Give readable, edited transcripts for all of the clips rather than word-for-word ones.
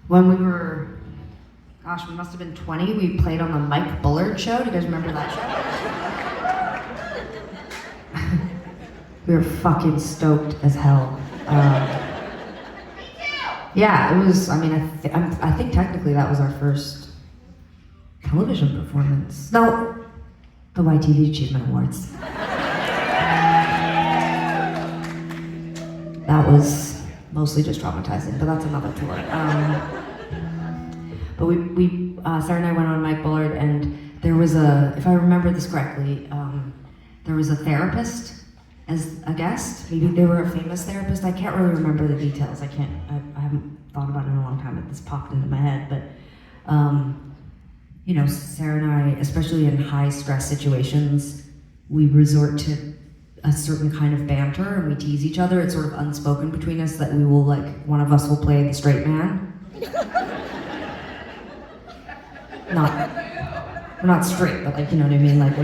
When we were, gosh, we must have been 20, we played on the Mike Bullard show. Do you guys remember that show? We were fucking stoked as hell. Yeah, it was, I mean, I think technically that was our first television performance. No, the YTV Achievement Awards. That was mostly just traumatizing, but that's another tour. But Sarah and I went on Mike Bullard, and there was if I remember this correctly, there was a therapist as a guest. Maybe they were a famous therapist. I can't really remember the details. I haven't thought about it in a long time, but this popped into my head. But, you know, Sarah and I, especially in high stress situations, we resort to a certain kind of banter and we tease each other. It's sort of unspoken between us that we will, like, one of us will play the straight man. We're not straight, but, like, you know what I mean? Like,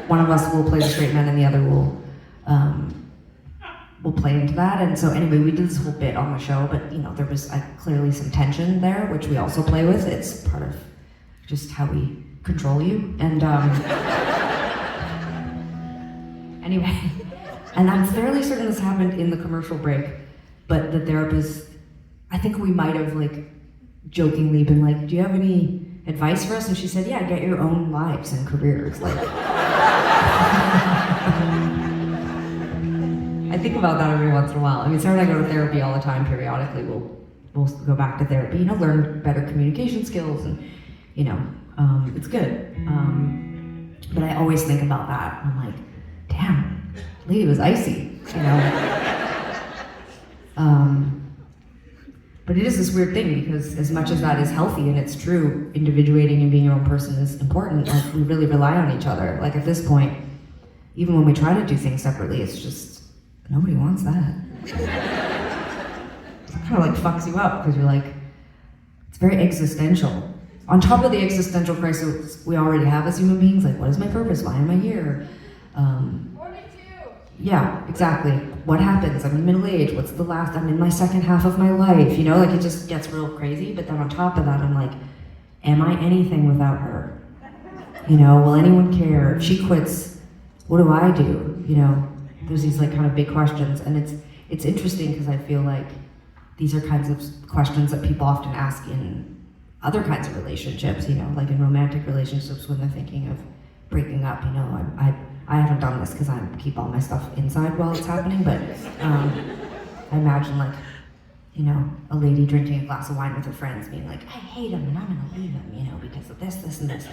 one of us will play the straight man and the other will play into that. And so anyway, we did this whole bit on the show, but, you know, there was clearly some tension there, which we also play with. It's part of just how we control you. And anyway, and I'm fairly certain this happened in the commercial break, but the therapist, I think we might have, like, jokingly been like, do you have any advice for us? And she said, yeah, get your own lives and careers. Like, I think about that every once in a while. I mean, Sarah and I go to therapy all the time. Periodically, we'll go back to therapy, you know, learn better communication skills, and, you know, it's good. But I always think about that. I'm like, damn, lady was icy, you know. But it is this weird thing, because as much as that is healthy and it's true, individuating and being your own person is important. Like, we really rely on each other. Like, at this point, even when we try to do things separately, it's just, nobody wants that. It kind of like fucks you up, because you're like, it's very existential. On top of the existential crisis we already have as human beings, like, what is my purpose? Why am I here? 42. Yeah, exactly. What happens? I'm in middle age. What's the last? I'm in my second half of my life. You know, like, it just gets real crazy. But then on top of that, I'm like, am I anything without her? You know, will anyone care? If she quits, what do I do? You know, there's these, like, kind of big questions, and it's interesting because I feel like these are kinds of questions that people often ask in other kinds of relationships, you know, like in romantic relationships when they're thinking of breaking up. You know, I haven't done this because I keep all my stuff inside while it's happening, but I imagine, like, you know, a lady drinking a glass of wine with her friends being like, I hate him and I'm gonna leave him, you know, because of this, this, and this.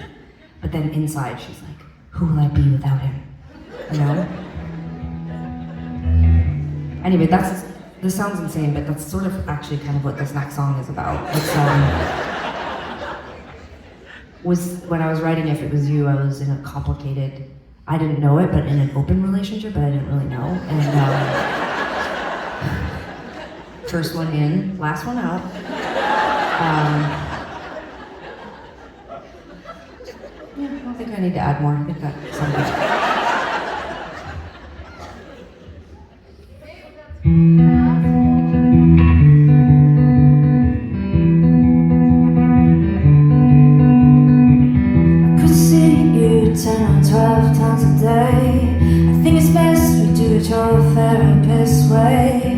But then inside she's like, who will I be without him? You know? Anyway, this sounds insane, but that's sort of actually kind of what this next song is about. It's, when I was writing If It Was You, I was in a complicated, I didn't know it, but in an open relationship, but I didn't really know. And first one in, last one out. Yeah, I don't think I need to add more. I think that sounds Therapist way.